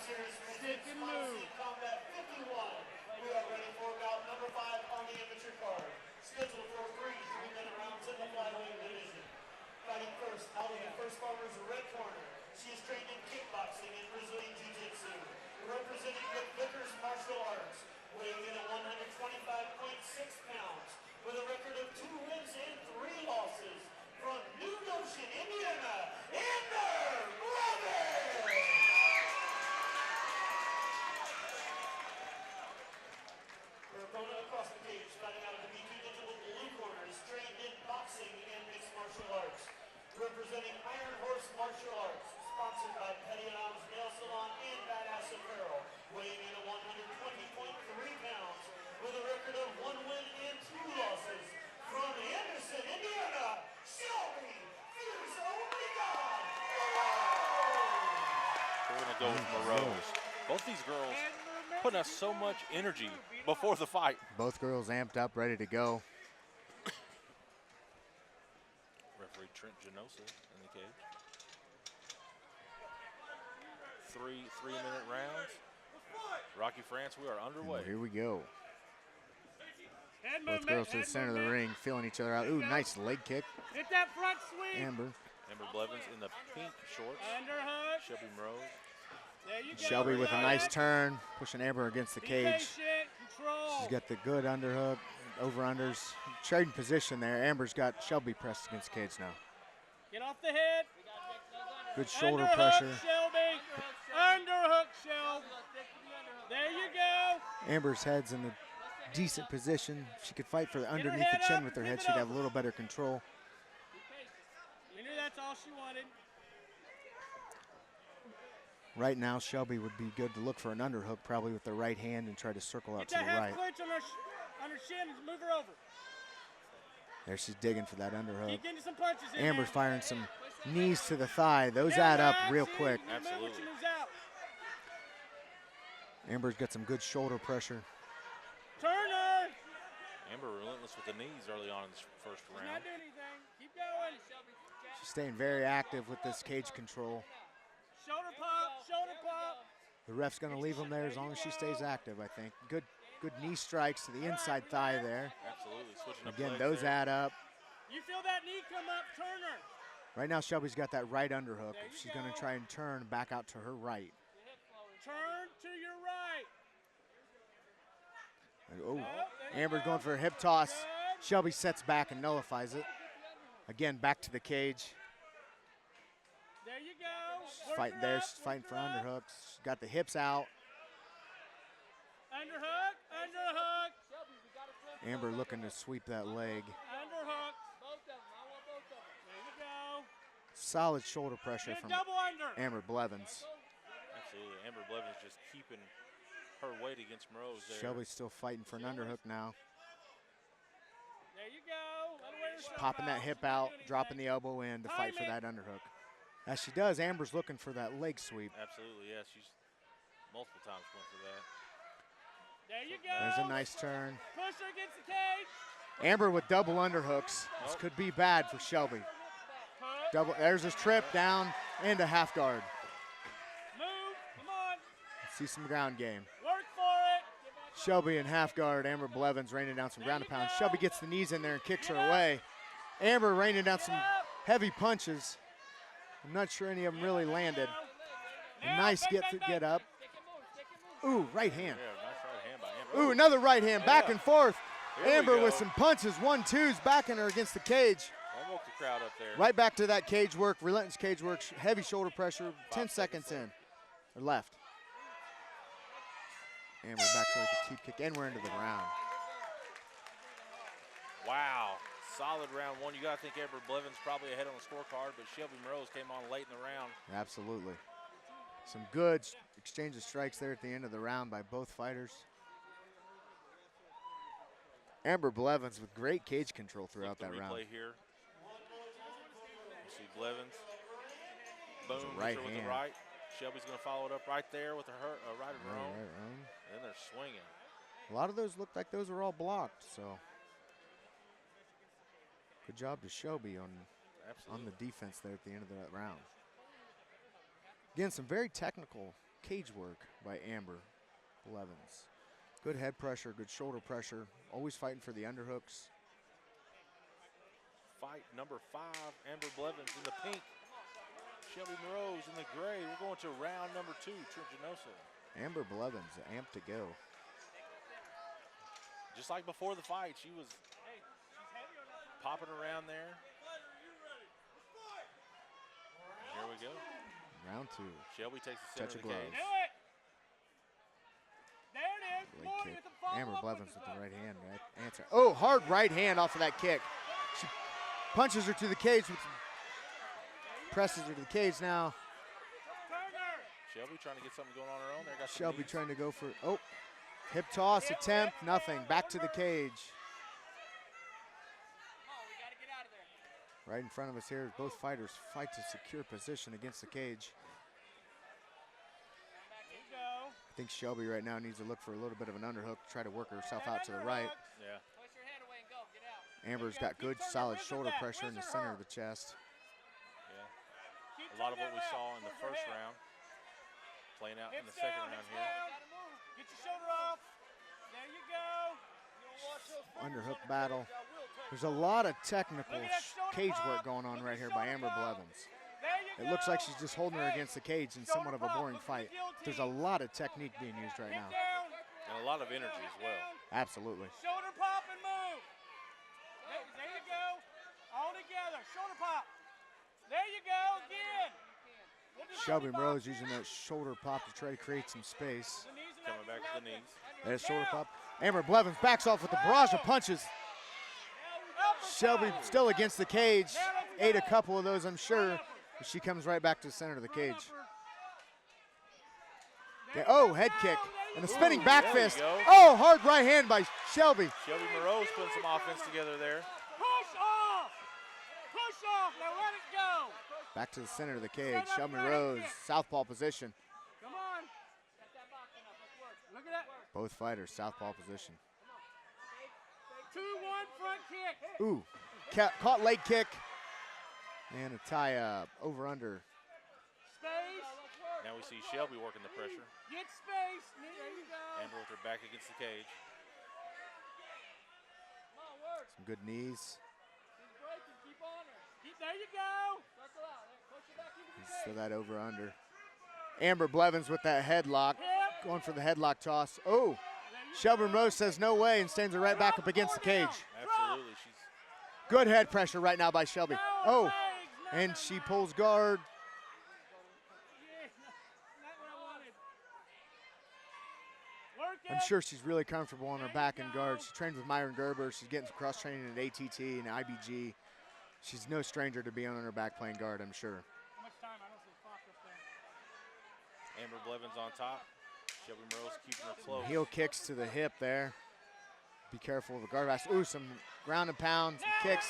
Series presents Colosseum Combat 51. We are ready for bout number 5 on the amateur card. Scheduled for 3 3-minute rounds in the flyweight division. Fighting first, out of the first farmer's red corner. She is trained in kickboxing and Brazilian Jiu-Jitsu. Representing the Vickers Martial Arts. Weighing in at 125.6 pounds. With a record of 2 wins and 3 losses. From New Goshen, Indiana, Blevins! Her opponent across the cage, fighting out of the B2 Digital blue corner, is trained in boxing and mixed martial arts. Representing Iron Horse Martial Arts, sponsored by Petty & Adams Nail Salon and Badass Apparel, weighing in at 120.3 pounds, with a record of 1 win and 2 losses. From Anderson, Indiana, Shelby Mroz. We're going to go with Mroz. Both these girls putting us so much energy before the fight. Both girls amped up, ready to go. Referee Trent Genosa in the cage. 3 3-minute rounds. Rocky France, we are underway. And here we go. Both girls to the center of the ring, feeling each other out. Ooh, nice leg kick. Hit that front sweep. Amber Blevins in the pink shorts. Underhook. Shelby Mroz. There you go. Shelby with a nice turn, pushing Amber against the Be cage. patient, control. She's got the good underhook, over-unders. Trading position there. Amber's got Shelby pressed against the cage now. Get off the head. Good shoulder Underhook, pressure. Shelby. Underhook, Shelby. There you go. Amber's head's in a decent position. If she could fight for underneath the head chin up, with her flip head, it she'd have a over. little better control. We knew that's all she wanted. Right now, Shelby would be good to look for an underhook, probably with the right hand, and try to circle out Get to that the half right. clinch on her shin and move her over. There she's digging for that underhook. Keep getting some punches in Amber's there. firing some knees to the thigh. Those Yeah, add up that's real it. quick. You move when she Absolutely. moves out. Amber's got some good shoulder pressure. Turn her. Amber relentless with the knees early on in this first She's round. not doing anything. Keep going. She's staying very active with this cage control. Shoulder pop, shoulder pop. The ref's going to leave them there as long as she stays active, I think. Good knee strikes to the inside thigh there. Absolutely. Switching up Again, legs those there. add up. You feel that knee come up, turn her. Right now, Shelby's got that right underhook. There you She's going go. to try and turn back out to her right. Turn to your right. Oh, there you Amber's go. going for a hip toss. Good. Shelby sets back and nullifies it. Again, back to the cage. There you go. Work Fighting her there, up, she's fighting work for her up. underhooks. She's got the hips out. Underhook, underhook, Amber looking to sweep that leg. underhook. There you go. Solid shoulder pressure Get a from double under. Amber Blevins. Absolutely. Amber Blevins just keeping her weight against Mroz there. Shelby's still fighting for an underhook now. There you go. Let her wear herself Popping that out. hip She's not out, doing dropping the anything. elbow in to fight for Time it. that underhook. As she does, Amber's looking for that leg sweep. Absolutely, yeah. She's multiple times going for that. There you go. There's a nice turn. Push her against the cage. Amber with double underhooks. This could be bad for Shelby. Put. There's his trip down into half guard. Move. Come on. Let's see some ground game. Work for it. Shelby in half guard. Amber Blevins raining down some ground and pound. go. Shelby gets the knees in there and kicks her Get up. away. Amber raining down Get some up. heavy punches. I'm not sure any of them really landed. A Now, nice bang, bang, bang. get up. Ooh, right hand. Yeah, nice right hand by Amber. Ooh, another right hand, back Yeah. and forth. Here we Amber go. with some punches, 1-2s, backing her against the cage. That woke the crowd up there. Right back to that cage work, relentless cage work, heavy shoulder pressure, 10 seconds in, or left. Amber back to like a teep kick, and we're into the round. Wow. Solid round one. You got to think Amber Blevins probably ahead on the scorecard, but Shelby Mroz came on late in the round. Absolutely. Some good exchange of strikes there at the end of the round by both fighters. Amber Blevins with great cage control throughout Look that the round. replay here. You see Blevins. Boom, right hits her with the hand. right. Shelby's going to follow it up right there with her right of her own. Right, right. And then they're swinging. A lot of those looked like those were all blocked, so good job to Shelby on Absolutely. the defense there at the end of that round. Again, some very technical cage work by Amber Blevins. Good head pressure, good shoulder pressure, always fighting for the underhooks. Fight number 5, Amber Blevins in the pink. Shelby Mroz in the gray. We're going to round number 2, Trentinosa. Amber Blevins, amped to go. Just like before the fight, she was popping around there. Here we go. Round 2. Shelby takes the center Touch of of the glove. cage. Do it. There it is. Leg Come on, kick. get the follow Amber up Blevins with the the right hand. Right answer. Oh, hard right hand off of that kick. She punches her to the cage. Presses her to the cage now. Shelby trying to get something going on her own. There got some Shelby knees. trying to go for, oh, hip toss attempt, nothing. Back to the cage. Right in front of us here, both fighters fight to secure position against the cage. I think Shelby right now needs to look for a little bit of an underhook, try to work herself out to the right. Yeah. Amber's got good, solid shoulder pressure in the center of the chest. Yeah. A lot of what we saw in the first round playing out in the second round here. Get your shoulder off. There you go. Underhook battle. There's a lot of technical cage work going on right here by Amber Blevins. It looks like she's just holding her against the cage in somewhat of a boring fight. There's a lot of technique being used right now. And a lot of energy as well. Absolutely. Shoulder pop and move. There you go. All together. Shoulder pop. There you go. Again. Shelby Mroz using that shoulder pop to try to create some space. Coming back with the knees. There's shoulder pop. Amber Blevins backs off with the barrage of punches. Shelby still against the cage. Ate a couple of those, I'm sure. But she comes right back to the center of the cage. Okay, oh, head kick. And a spinning back there you fist. go. Oh, hard right hand by Shelby. Shelby Mroz putting some offense together there. Push off. Push off. Now let it go. Back to the center of the cage. Shelby Mroz, southpaw position. Come on. Look at that. Both fighters, southpaw position. 2-1 front kick. Ooh, caught leg kick. And a tie up, over under. Space. Now we see Shelby working the pressure. Get space. There you go. Amber with her back against the cage. Some good knees. Keep on her. There you go. So that over under. Amber Blevins with that headlock. Going for the headlock toss. Oh, Shelby Mroz says no way and stands her right back up against the cage. Absolutely. She's Good head pressure right now by Shelby. Oh, and she pulls guard. I'm sure she's really comfortable on her back and guard. She trained with Myron Gerber. She's getting some cross training at ATT and IBG. She's no stranger to being on her back playing guard, I'm sure. Amber Blevins on top. Shelby Mroz keeping her close. Heel kicks to the hip there. Be careful of the guard pass. Ooh, some ground and pound, some kicks.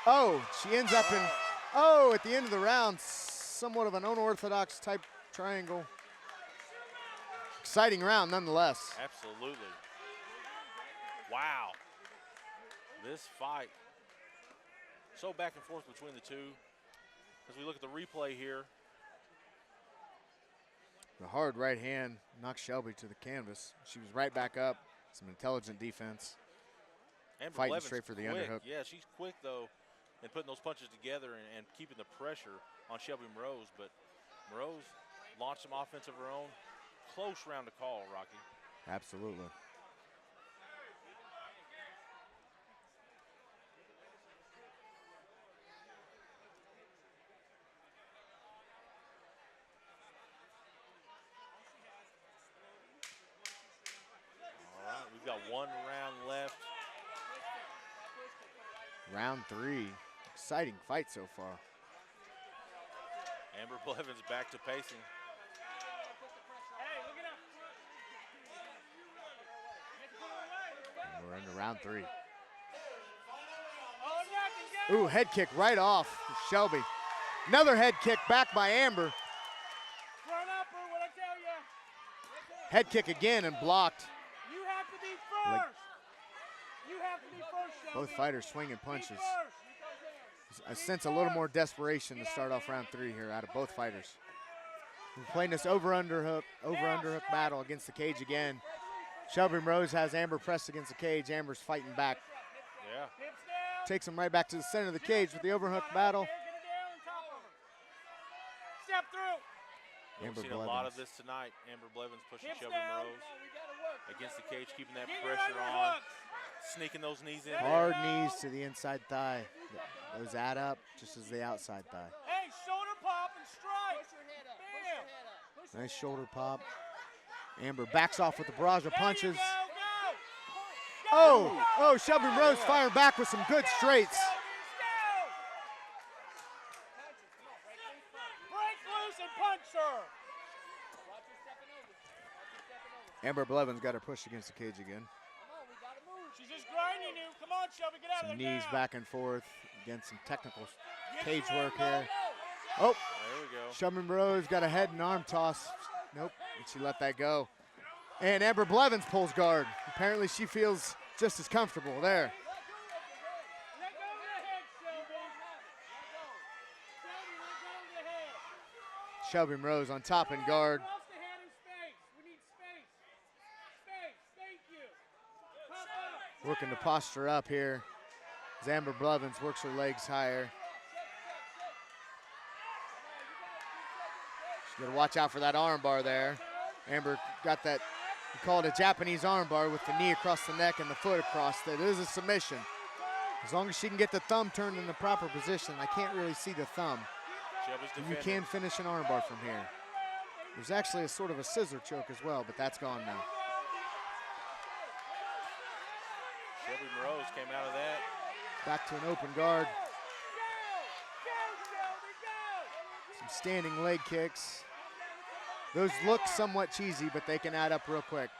Oh, she ends up in, at the end of the round, somewhat of an unorthodox type triangle. Exciting round nonetheless. Absolutely. Wow. This fight, so back and forth between the two. As we look at the replay here. The hard right hand knocked Shelby to the canvas. She was right back up. Some intelligent defense. Amber Fighting Blevins straight for the quick. underhook. Yeah, she's quick though in putting those punches together and keeping the pressure on Shelby Mroz. But Mroz launched some offense of her own. Close round to call, Rocky. Absolutely. All right, we've got 1 round left. Round 3. Exciting fight so far. Amber Blevins back to pacing. And we're into round 3. Ooh, head kick right off Shelby. Another head kick back by Amber. Front upper, what I tell you. Head kick again and blocked. You have to be first. You have to be first, Shelby. Both fighters swinging punches. Be first. I sense a little more desperation to start off round 3 here out of both fighters. We're playing this over-underhook battle against the cage again. Shelby Mroz has Amber pressed against the cage. Amber's fighting back. Yeah. Takes him right back to the center of the cage with the overhook battle. Step through. We've seen a lot of this tonight. Amber Blevins pushing Shelby Mroz against the cage, keeping that pressure on, sneaking those knees in. Hard knees to the inside thigh. Those add up just as the outside thigh. Hey, shoulder pop and strike. Bam. Nice shoulder pop. Amber backs off with the barrage of punches. Oh, Shelby Mroz firing back with some good straights. Break loose and punch her. Amber Blevins got her pushed against the cage again. She's just grinding you. Come on, Shelby, get out of Some there knees now. back and forth. Again, some technical cage work here. Oh, There we go. Shelby Mroz got a head and arm toss. Nope, and she let that go. And Amber Blevins pulls guard. Apparently she feels just as comfortable there. Let go of the head, Shelby. Shelby, let go of the head. Shelby Mroz on top and guard. Cross the head in space. We need space. Space. Thank you. Pop up. Working to posture up here as Amber Blevins works her legs higher. She's got to watch out for that arm bar there. Amber got that, we call it a Japanese arm bar with the knee across the neck and the foot across. That is a submission. As long as she can get the thumb turned in the proper position. I can't really see the thumb. Shelby's You defending. can finish an arm bar from here. There's actually a sort of a scissor choke as well, but that's gone now. Shelby Mroz came out of that. Back to an open guard. Some standing leg kicks. Those look somewhat cheesy, but they can add up real quick.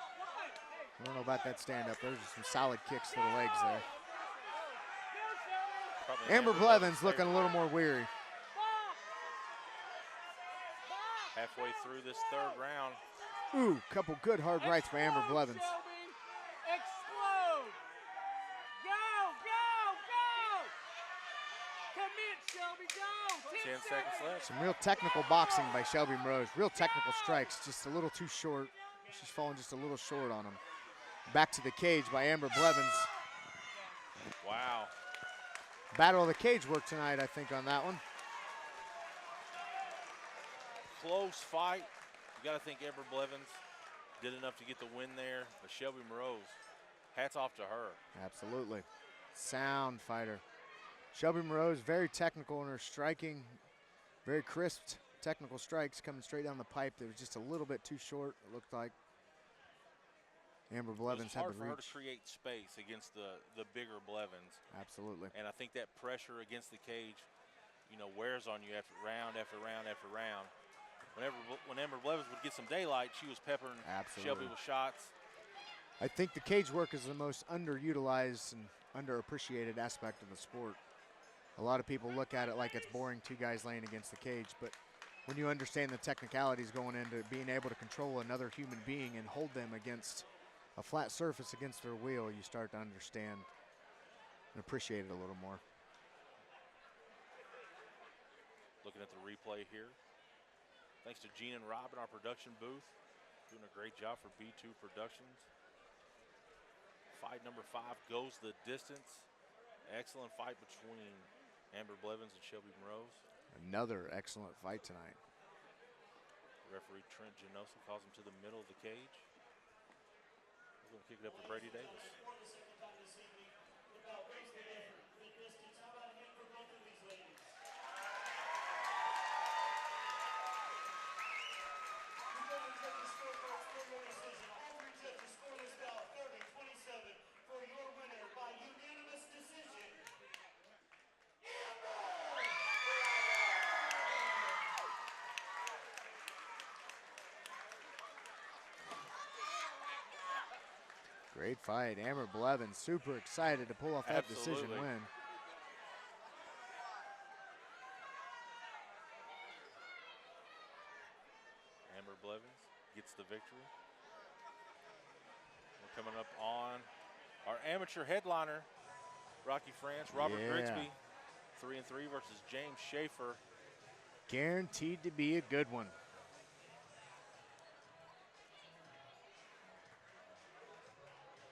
I don't know about that stand-up. Those are some solid kicks to the legs there. Probably Amber Blevins looking a little more weary. halfway through this third round. Ooh, couple good hard rights by Amber Blevins. Explode! Go, go, go! Commit, Shelby, go! 10 seconds left. Some real technical boxing by Shelby Mroz. Real technical strikes, just a little too short. She's falling just a little short on them. Back to the cage by Amber Blevins. Wow. Battle of the cage work tonight, I think, on that one. Close fight. You got to think Amber Blevins did enough to get the win there. But Shelby Mroz, hats off to her. Absolutely. Sound fighter. Shelby Mroz, very technical in her striking. Very crisp technical strikes coming straight down the pipe. They was just a little bit too short, it looked like. Amber Blevins had to It's hard for her reach. to create space against the bigger Blevins. Absolutely. And I think that pressure against the cage, you know, wears on you after round after round after round. When Amber Blevins would get some daylight, she was peppering Shelby with shots. I think the cage work is the most underutilized and underappreciated aspect of the sport. A lot of people look at it like it's boring, two guys laying against the cage, but when you understand the technicalities going into being able to control another human being and hold them against a flat surface against their wheel, you start to understand and appreciate it a little more. Looking at the replay here. Thanks to Gene and Rob in our production booth. Doing a great job for B2 Productions. Fight number 5 goes the distance. Excellent fight between Amber Blevins and Shelby Mroz. Another excellent fight tonight. Referee Trent Genosa calls him to the middle of the cage. We're going to kick it up to Brady Davis. Great fight. Amber Blevins super excited to pull off that decision Absolutely. win. Amber Blevins gets the victory. We're coming up on our amateur headliner, Rocky France, Robert Yeah. Grigsby, 3-3 versus James Schaefer. Guaranteed to be a good one.